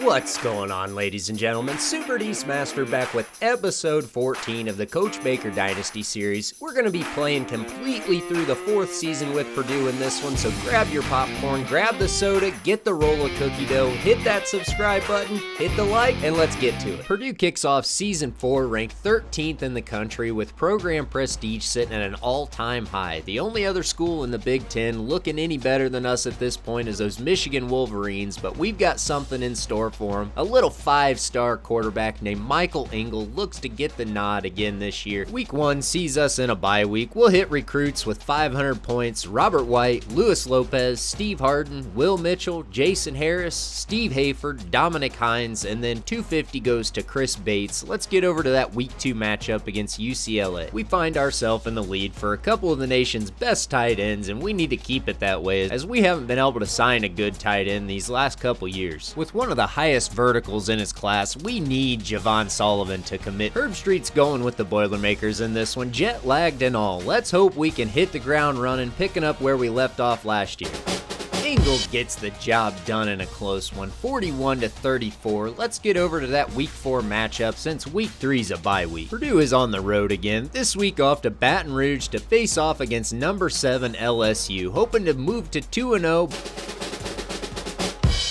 What's going on, ladies and gentlemen? Super Master back with episode 14 of the Coach Baker Dynasty series. We're going to be playing completely through the 4th season with Purdue in this one, so grab your popcorn, grab the soda, get the roll of cookie dough, hit that subscribe button, hit the like, and let's get to it. Purdue kicks off season 4 ranked 13th in the country with program prestige sitting at an all-time high. The only other school in the Big Ten looking any better than us at this point is those Michigan Wolverines, but we've got something in store for him. A little 5-star quarterback named Michael Engel looks to get the nod again this year. Week 1 sees us in a bye week. We'll hit recruits with 500 points. Robert White, Luis Lopez, Steve Harden, Will Mitchell, Jason Harris, Steve Hayford, Dominic Hines, and then 250 goes to Chris Bates. Let's get over to that week 2 matchup against UCLA. We find ourselves in the lead for a couple of the nation's best tight ends, and we need to keep it that way as we haven't been able to sign a good tight end these last couple years. With one of the highest verticals in his class, we need Javon Sullivan to commit. Herbstreit's going with the Boilermakers in this one, jet lagged and all. Let's hope we can hit the ground running, picking up where we left off last year. Engel gets the job done in a close one, 41-34. Let's get over to that week 4 matchup since week 3's a bye week. Purdue is on the road again, this week off to Baton Rouge to face off against number 7 LSU, hoping to move to 2-0.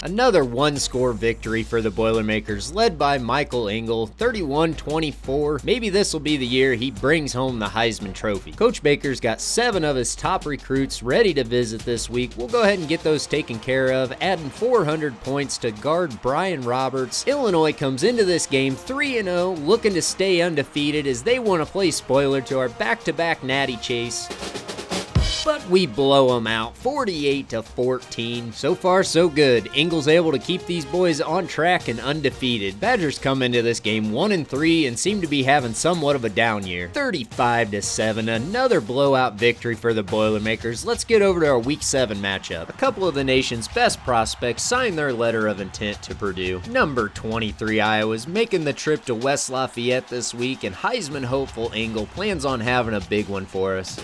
Another one-score victory for the Boilermakers, led by Michael Engel, 31-24. Maybe this will be the year he brings home the Heisman Trophy. Coach Baker's got 7 of his top recruits ready to visit this week. We'll go ahead and get those taken care of, adding 400 points to guard Brian Roberts. Illinois comes into this game 3-0, looking to stay undefeated as they want to play spoiler to our back-to-back Natty chase. But we blow them out, 48-14. So far, so good. Engel's able to keep these boys on track and undefeated. Badgers come into this game 1-3 and seem to be having somewhat of a down year. 35-7, another blowout victory for the Boilermakers. Let's get over to our Week 7 matchup. A couple of the nation's best prospects signed their letter of intent to Purdue. Number 23 Iowa's making the trip to West Lafayette this week, and Heisman hopeful Engel plans on having a big one for us.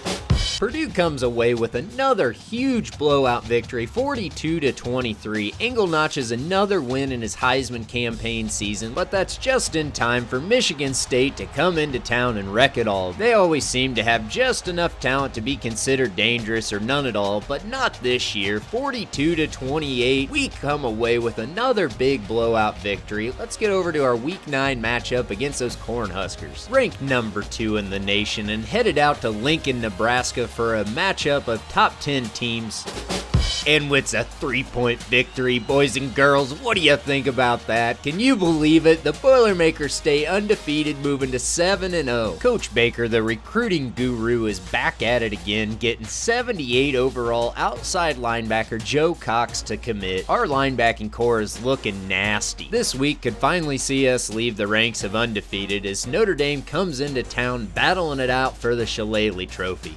Purdue comes away with another huge blowout victory, 42-23. Engel notches another win in his Heisman campaign season, but that's just in time for Michigan State to come into town and wreck it all. They always seem to have just enough talent to be considered dangerous or none at all, but not this year. 42-28. We come away with another big blowout victory. Let's get over to our Week 9 matchup against those Cornhuskers. Ranked number 2 in the nation and headed out to Lincoln, Nebraska for a matchup of top 10 teams. And it's a 3-point victory, boys and girls. What do you think about that? Can you believe it? The Boilermakers stay undefeated, moving to 7-0. Coach Baker, the recruiting guru, is back at it again, getting 78 overall outside linebacker Joe Cox to commit. Our linebacking core is looking nasty. This week could finally see us leave the ranks of undefeated as Notre Dame comes into town battling it out for the Shillelagh Trophy.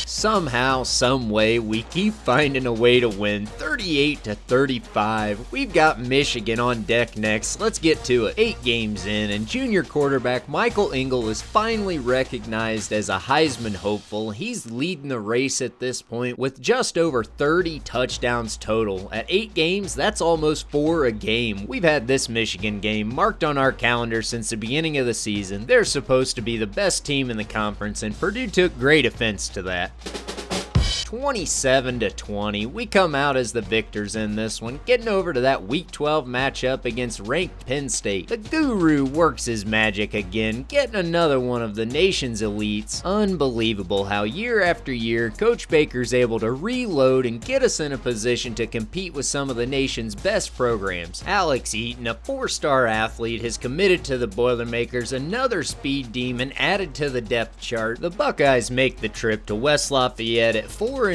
Somehow, someway, we keep finding a way to win, 38-35. We've got Michigan on deck next. Let's get to it. 8 games in, and junior quarterback Michael Engel is finally recognized as a Heisman hopeful. He's leading the race at this point with just over 30 touchdowns total. At 8 games, that's almost 4 a game. We've had this Michigan game marked on our calendar since the beginning of the season. They're supposed to be the best team in the conference, and Purdue took great offense to that. 27-20. We come out as the victors in this one, getting over to that Week 12 matchup against ranked Penn State. The Guru works his magic again, getting another one of the nation's elites. Unbelievable how year after year, Coach Baker's able to reload and get us in a position to compete with some of the nation's best programs. Alex Eaton, a 4-star athlete, has committed to the Boilermakers, another speed demon added to the depth chart. The Buckeyes make the trip to West Lafayette at 4-6.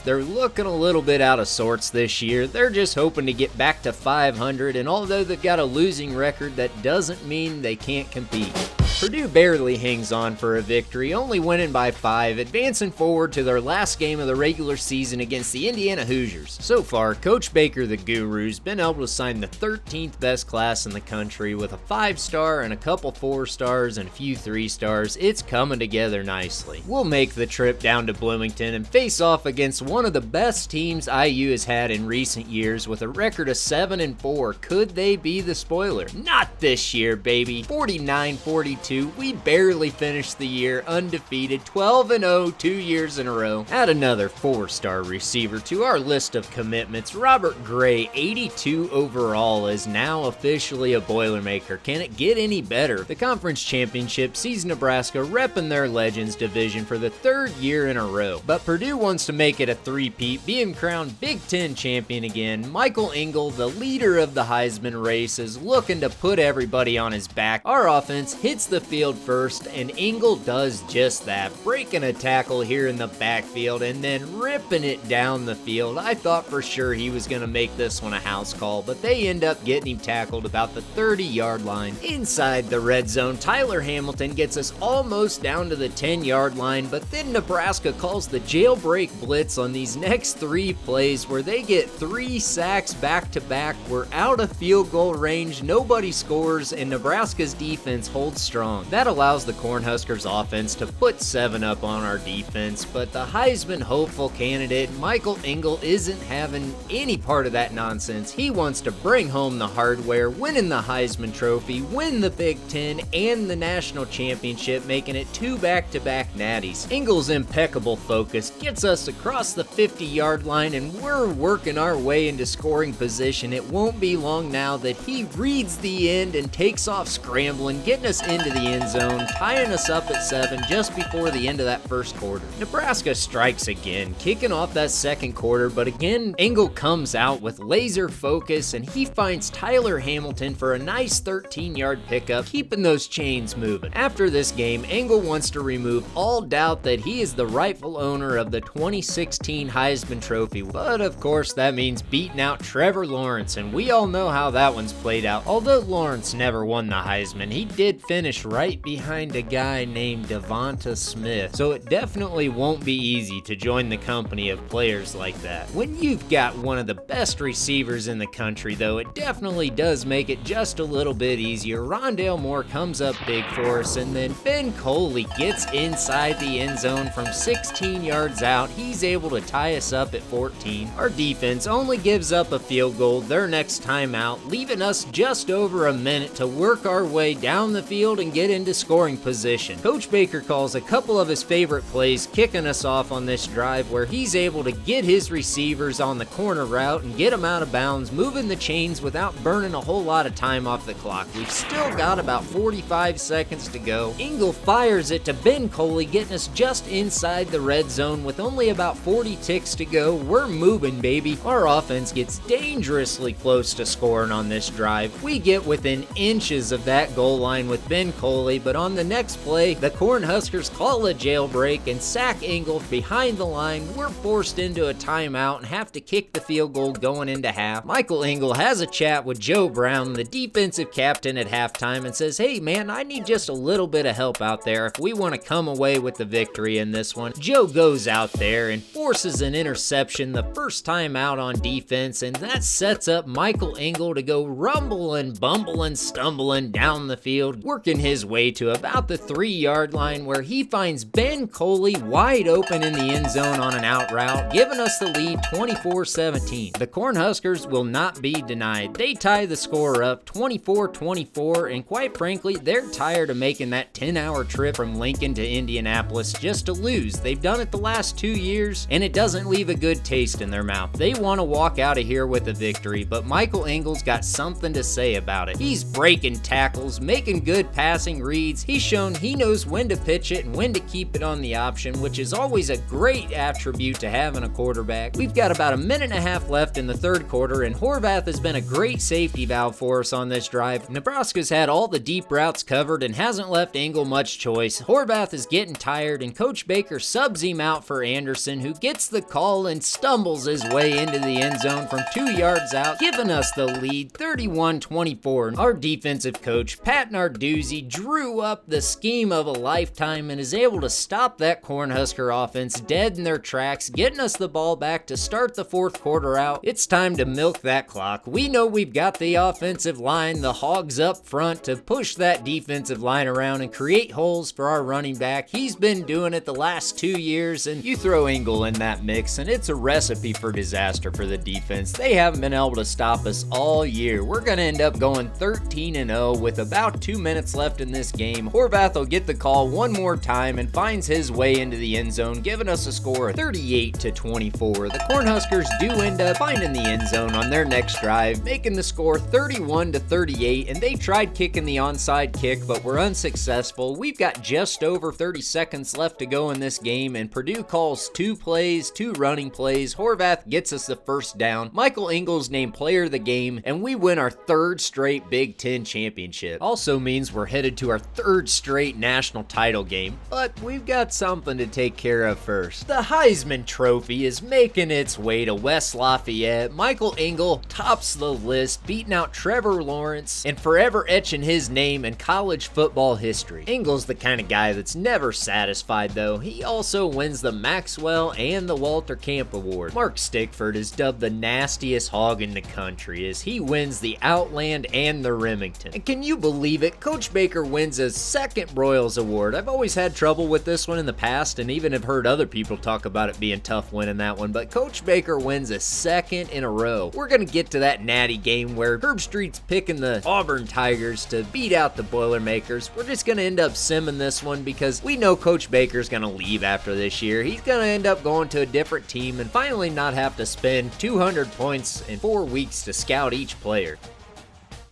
They're looking a little bit out of sorts this year. They're just hoping to get back to 500, and although they've got a losing record, that doesn't mean they can't compete. Purdue barely hangs on for a victory, only winning by 5, advancing forward to their last game of the regular season against the Indiana Hoosiers. So far, Coach Baker, the Guru's been able to sign the 13th best class in the country with a 5-star and a couple 4-stars and a few 3-stars. It's coming together nicely. We'll make the trip down to Bloomington and face off against one of the best teams IU has had in recent years with a record of 7-4. Could they be the spoiler? Not this year, baby. 49-42. We barely finished the year undefeated, 12-0 2 years in a row. Add another 4-star receiver to our list of commitments. Robert Gray, 82 overall, is now officially a Boilermaker. Can it get any better? The conference championship sees Nebraska repping their Legends division for the 3rd year in a row. But Purdue wants to make it a three-peat, being crowned Big Ten champion again. Michael Engel, the leader of the Heisman race, is looking to put everybody on his back. Our offense hits the field first, and Engel does just that, breaking a tackle here in the backfield and then ripping it down the field. I thought for sure he was going to make this one a house call, but they end up getting him tackled about the 30-yard line. Inside the red zone, Tyler Hamilton gets us almost down to the 10-yard line, but then Nebraska calls the jailbreak blitz on these next 3 plays where they get 3 sacks back-to-back. We're out of field goal range, nobody scores, and Nebraska's defense holds strong. That allows the Cornhuskers offense to put 7 up on our defense, but the Heisman hopeful candidate, Michael Engel, isn't having any part of that nonsense. He wants to bring home the hardware, winning the Heisman Trophy, win the Big Ten, and the national championship, making it 2 back-to-back natties. Engel's impeccable focus gets us across the 50-yard line, and we're working our way into scoring position. It won't be long now that he reads the end and takes off scrambling, getting us into the end zone, tying us up at 7 just before the end of that first quarter. Nebraska strikes again, kicking off that second quarter, but again, Engel comes out with laser focus and he finds Tyler Hamilton for a nice 13-yard pickup, keeping those chains moving. After this game, Engel wants to remove all doubt that he is the rightful owner of the 2016 Heisman Trophy, but of course that means beating out Trevor Lawrence, and we all know how that one's played out. Although Lawrence never won the Heisman, he did finish right behind a guy named Devonta Smith, so it definitely won't be easy to join the company of players like that. When you've got one of the best receivers in the country, though, it definitely does make it just a little bit easier. Rondale Moore comes up big for us, and then Ben Coley gets inside the end zone from 16 yards out. He's able to tie us up at 14. Our defense only gives up a field goal their next time out, leaving us just over a minute to work our way down the field and get into scoring position. Coach Baker calls a couple of his favorite plays, kicking us off on this drive where he's able to get his receivers on the corner route and get them out of bounds, moving the chains without burning a whole lot of time off the clock. We've still got about 45 seconds to go. Engel fires it to Ben Coley, getting us just inside the red zone with only about 40 ticks to go. We're moving, baby. Our offense gets dangerously close to scoring on this drive. We get within inches of that goal line with Ben Coley, but on the next play, the Cornhuskers call a jailbreak and sack Engel behind the line. We're forced into a timeout and have to kick the field goal going into half. Michael Engel has a chat with Joe Brown, the defensive captain, at halftime and says, "Hey man, I need just a little bit of help out there if we want to come away with the victory in this one." Joe goes out there and forces an interception the first time out on defense, and that sets up Michael Engel to go rumbling, bumbling, stumbling down the field, working his way to about the 3-yard line where he finds Ben Coley wide open in the end zone on an out route, giving us the lead 24-17. The Cornhuskers will not be denied. They tie the score up 24-24, and quite frankly, they're tired of making that 10-hour trip from Lincoln to Indianapolis just to lose. They've done it the last 2 years, and it doesn't leave a good taste in their mouth. They want to walk out of here with a victory, but Michael Engel's got something to say about it. He's breaking tackles, making good passing reads. He's shown he knows when to pitch it and when to keep it on the option, which is always a great attribute to have in a quarterback. We've got about a minute and a half left in the third quarter, and Horvath has been a great safety valve for us on this drive. Nebraska's had all the deep routes covered and hasn't left Engel much choice. Horvath is getting tired, and Coach Baker subs him out for Anderson, who gets the call and stumbles his way into the end zone from 2 yards out, giving us the lead 31-24. Our defensive coach, Pat Narduzzi, drew up the scheme of a lifetime and is able to stop that Cornhusker offense dead in their tracks, getting us the ball back to start the fourth quarter out. It's time to milk that clock. We know we've got the offensive line, the Hogs up front to push that defensive line around and create holes for our running back. He's been doing it the last 2 years, and you throw Ingle in that mix and it's a recipe for disaster for the defense. They haven't been able to stop us all year. We're going to end up going 13-0 with about 2 minutes left in this game. Horvath will get the call one more time and finds his way into the end zone, giving us a score of 38-24. The Cornhuskers do end up finding the end zone on their next drive, making the score 31-38, and they tried kicking the onside kick but were unsuccessful. We've got just over 30 seconds left to go in this game, and Purdue calls 2 plays, 2 running plays. Horvath gets us the first down. Michael Ingles named player of the game, and we win our 3rd straight Big Ten championship. Also means we're headed to our 3rd straight national title game, but we've got something to take care of first. The Heisman Trophy is making its way to West Lafayette. Michael Ingle tops the list, beating out Trevor Lawrence and forever etching his name in college football history. Ingle's the kind of guy that's never satisfied though. He also wins the Maxwell and the Walter Camp Award. Mark Stickford is dubbed the nastiest hog in the country as he wins the Outland and the Remington. And can you believe it? Coach Baker wins his 2nd Broyles Award. I've always had trouble with this one in the past and even have heard other people talk about it being tough winning that one, but Coach Baker wins a 2nd in a row. We're gonna get to that Natty game where Herbstreit's picking the Auburn Tigers to beat out the Boilermakers. We're just gonna end up simming this one because we know Coach Baker's gonna leave after this year. He's gonna end up going to a different team and finally not have to spend 200 points in 4 weeks to scout each player.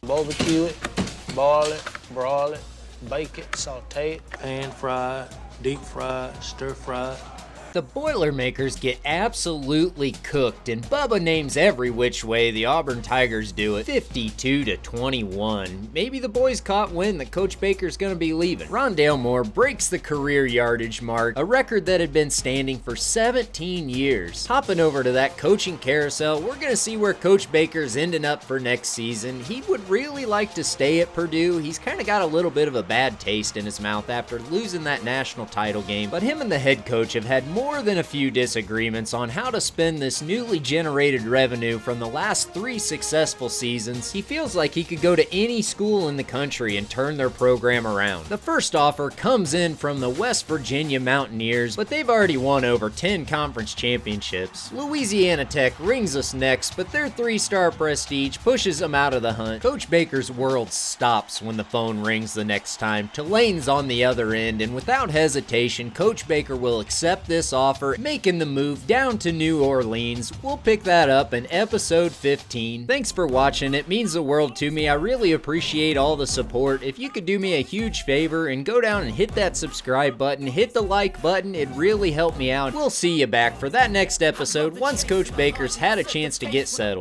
Barbecue it, boil it, broil it, bake it, saute it, pan fry it, deep fry it, stir fry it. The Boilermakers get absolutely cooked, and Bubba names every which way the Auburn Tigers do it, 52-21. Maybe the boys caught wind that Coach Baker's gonna be leaving. Rondale Moore breaks the career yardage mark, a record that had been standing for 17 years. Hopping over to that coaching carousel, we're gonna see where Coach Baker's ending up for next season. He would really like to stay at Purdue. He's kind of got a little bit of a bad taste in his mouth after losing that national title game, but him and the head coach have had more than a few disagreements on how to spend this newly generated revenue from the last 3 successful seasons. He feels like he could go to any school in the country and turn their program around. The first offer comes in from the West Virginia Mountaineers, but they've already won over 10 conference championships. Louisiana Tech rings us next, but their 3-star prestige pushes them out of the hunt. Coach Baker's world stops when the phone rings the next time. Tulane's on the other end, and without hesitation, Coach Baker will accept this offer, making the move down to New Orleans. We'll pick that up in episode 15. Thanks for watching. It means the world to me. I really appreciate all the support. If you could do me a huge favor and go down and hit that subscribe button, hit the like button, it'd really help me out. We'll see you back for that next episode once Coach Baker's had a chance to get settled.